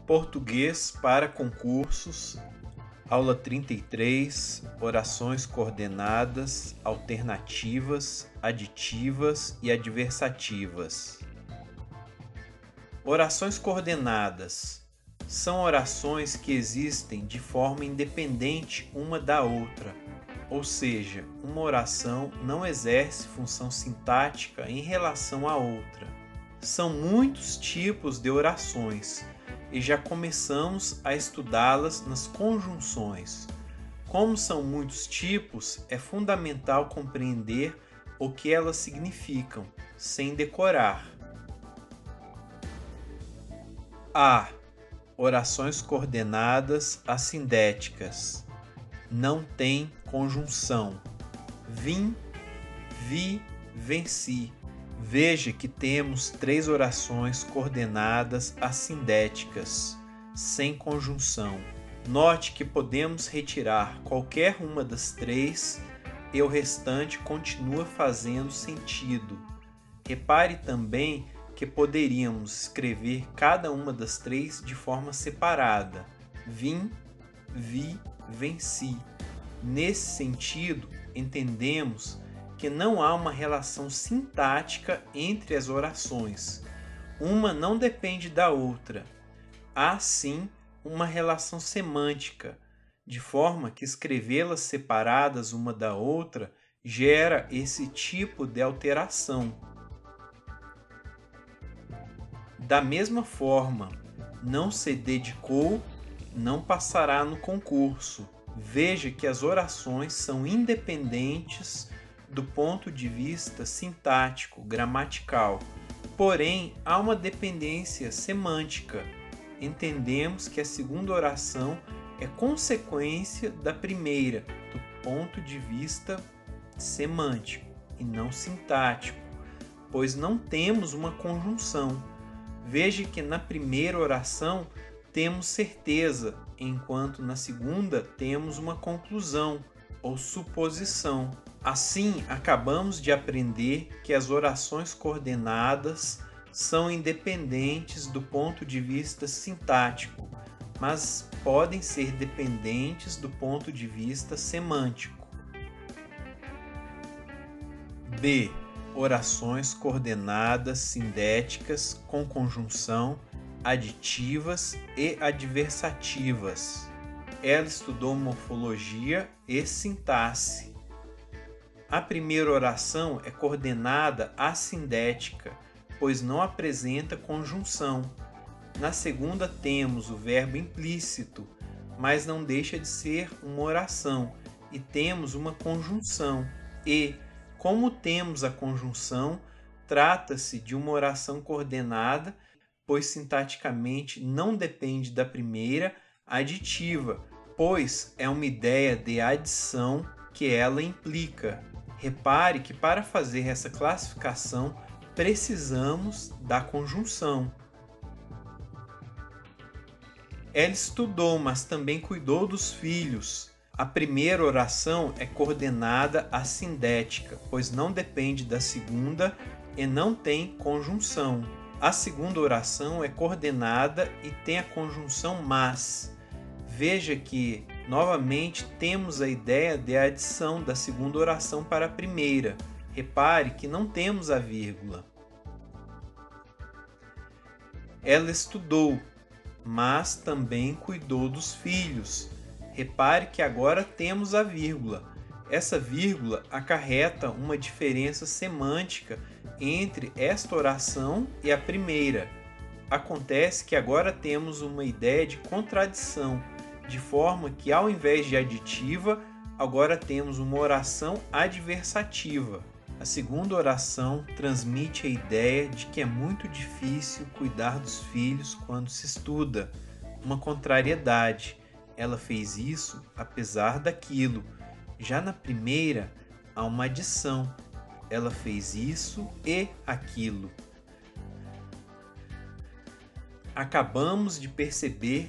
Português para concursos, aula 33, orações coordenadas, alternativas, aditivas e adversativas. Orações coordenadas são orações que existem de forma independente uma da outra, ou seja, uma oração não exerce função sintática em relação à outra. São muitos tipos de orações e já começamos a estudá-las nas conjunções. Como são muitos tipos, é fundamental compreender o que elas significam, sem decorar. A. Orações coordenadas assindéticas. Não tem conjunção. Vim, vi, venci. Veja que temos 3 orações coordenadas assindéticas, sem conjunção. Note que podemos retirar qualquer uma das 3 e o restante continua fazendo sentido. Repare também que poderíamos escrever cada uma das 3 de forma separada. Vim, vi, venci. Nesse sentido, entendemos que não há uma relação sintática entre as orações. Uma não depende da outra. Há, sim, uma relação semântica, de forma que escrevê-las separadas uma da outra gera esse tipo de alteração. Da mesma forma, não se dedicou, não passará no concurso. Veja que as orações são independentes do ponto de vista sintático, gramatical. Porém, há uma dependência semântica. Entendemos que a segunda oração é consequência da primeira, do ponto de vista semântico e não sintático, pois não temos uma conjunção. Veja que na primeira oração temos certeza, enquanto na segunda temos uma conclusão ou suposição. Assim, acabamos de aprender que as orações coordenadas são independentes do ponto de vista sintático, mas podem ser dependentes do ponto de vista semântico. B. Orações coordenadas sindéticas com conjunção, aditivas e adversativas. Ela estudou morfologia e sintaxe. A primeira oração é coordenada assindética, pois não apresenta conjunção. Na segunda temos o verbo implícito, mas não deixa de ser uma oração, e temos uma conjunção. E, como temos a conjunção, trata-se de uma oração coordenada, pois sintaticamente não depende da primeira, aditiva, pois é uma ideia de adição que ela implica. Repare que para fazer essa classificação precisamos da conjunção. Ela estudou, mas também cuidou dos filhos. A primeira oração é coordenada assindética, pois não depende da segunda e não tem conjunção. A segunda oração é coordenada e tem a conjunção mas. Veja que, novamente, temos a ideia de adição da segunda oração para a primeira. Repare que não temos a vírgula. Ela estudou, mas também cuidou dos filhos. Repare que agora temos a vírgula. Essa vírgula acarreta uma diferença semântica entre esta oração e a primeira. Acontece que agora temos uma ideia de contradição, de forma que, ao invés de aditiva, agora temos uma oração adversativa. A segunda oração transmite a ideia de que é muito difícil cuidar dos filhos quando se estuda, uma contrariedade. Ela fez isso apesar daquilo. Já na primeira, há uma adição. Ela fez isso e aquilo. Acabamos de perceber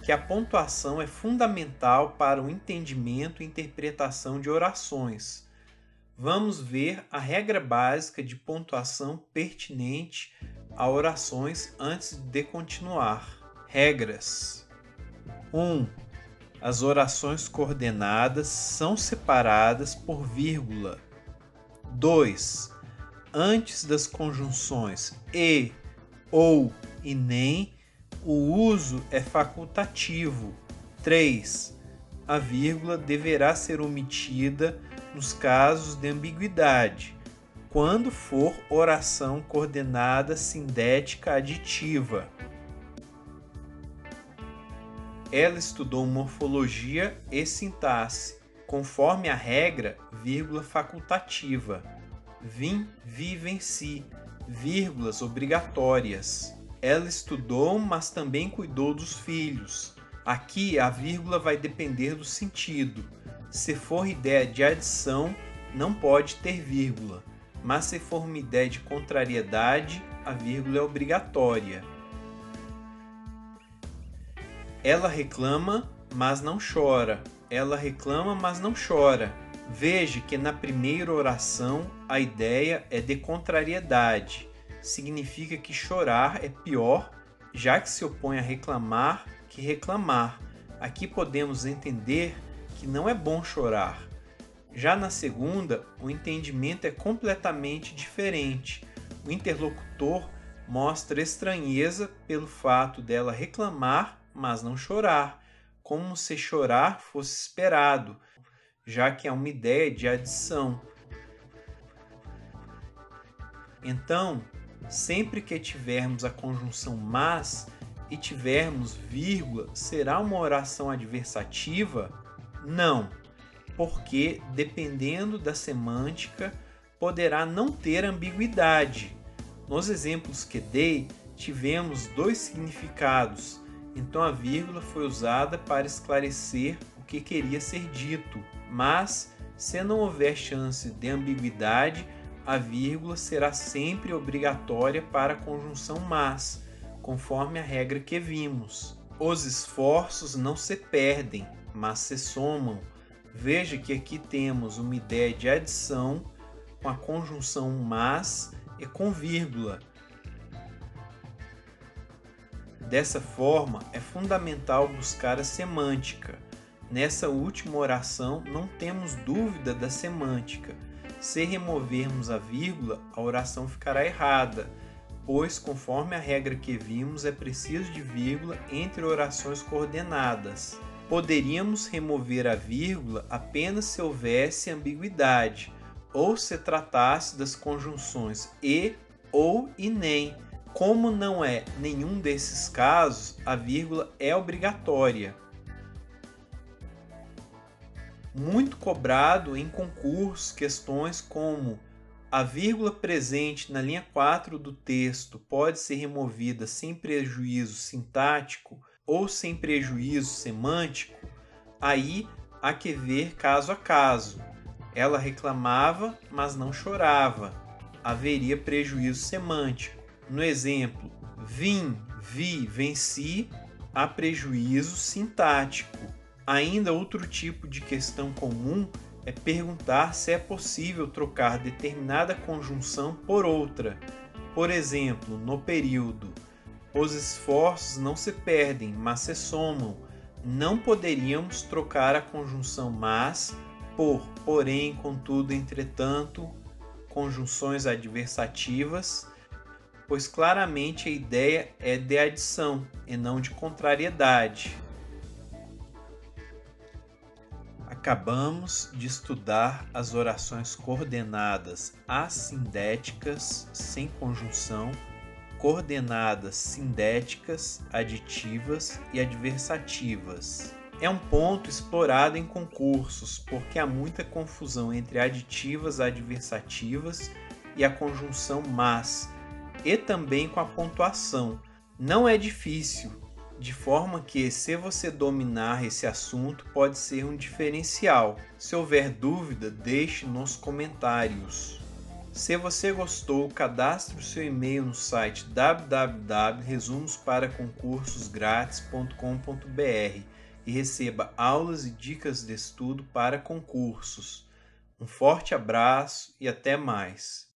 que a pontuação é fundamental para o entendimento e interpretação de orações. Vamos ver a regra básica de pontuação pertinente a orações antes de continuar. Regras. 1. As orações coordenadas são separadas por vírgula. 2. Antes das conjunções e, ou e nem, o uso é facultativo. 3. A vírgula deverá ser omitida nos casos de ambiguidade, quando for oração coordenada sindética aditiva. Ela estudou morfologia e sintaxe, conforme a regra, vírgula facultativa. Vim, vi, venci, vírgulas obrigatórias. Ela estudou, mas também cuidou dos filhos. Aqui a vírgula vai depender do sentido. Se for ideia de adição, não pode ter vírgula, mas se for uma ideia de contrariedade, a vírgula é obrigatória. Ela reclama, mas não chora. Ela reclama, mas não chora. Veja que na primeira oração a ideia é de contrariedade. Significa que chorar é pior, já que se opõe a reclamar que reclamar. Aqui podemos entender que não é bom chorar. Já na segunda, o entendimento é completamente diferente. O interlocutor mostra estranheza pelo fato dela reclamar, mas não chorar, como se chorar fosse esperado, já que é uma ideia de adição. Então, sempre que tivermos a conjunção mas e tivermos vírgula, será uma oração adversativa? Não, porque, dependendo da semântica, poderá não ter ambiguidade. Nos exemplos que dei, tivemos dois significados, então a vírgula foi usada para esclarecer o que queria ser dito, mas, se não houver chance de ambiguidade, a vírgula será sempre obrigatória para a conjunção mas, conforme a regra que vimos. Os esforços não se perdem, mas se somam. Veja que aqui temos uma ideia de adição com a conjunção mas e com vírgula. Dessa forma, é fundamental buscar a semântica. Nessa última oração, não temos dúvida da semântica. Se removermos a vírgula, a oração ficará errada, pois, conforme a regra que vimos, é preciso de vírgula entre orações coordenadas. Poderíamos remover a vírgula apenas se houvesse ambiguidade, ou se tratasse das conjunções e, ou e nem. Como não é nenhum desses casos, a vírgula é obrigatória. Muito cobrado em concursos questões como a vírgula presente na linha 4 do texto pode ser removida sem prejuízo sintático ou sem prejuízo semântico, aí há que ver caso a caso. Ela reclamava, mas não chorava. Haveria prejuízo semântico. No exemplo, vim, vi, venci, há prejuízo sintático. Ainda outro tipo de questão comum é perguntar se é possível trocar determinada conjunção por outra. Por exemplo, no período, os esforços não se perdem, mas se somam. Não poderíamos trocar a conjunção mas por porém, contudo, entretanto, conjunções adversativas, pois claramente a ideia é de adição e não de contrariedade. Acabamos de estudar as orações coordenadas assindéticas sem conjunção, coordenadas sindéticas, aditivas e adversativas. É um ponto explorado em concursos, porque há muita confusão entre aditivas, adversativas e a conjunção mas, e também com a pontuação. Não é difícil, de forma que, se você dominar esse assunto, pode ser um diferencial. Se houver dúvida, deixe nos comentários. Se você gostou, cadastre o seu e-mail no site www.resumosParaConcursosGrátis.com.br e receba aulas e dicas de estudo para concursos. Um forte abraço e até mais!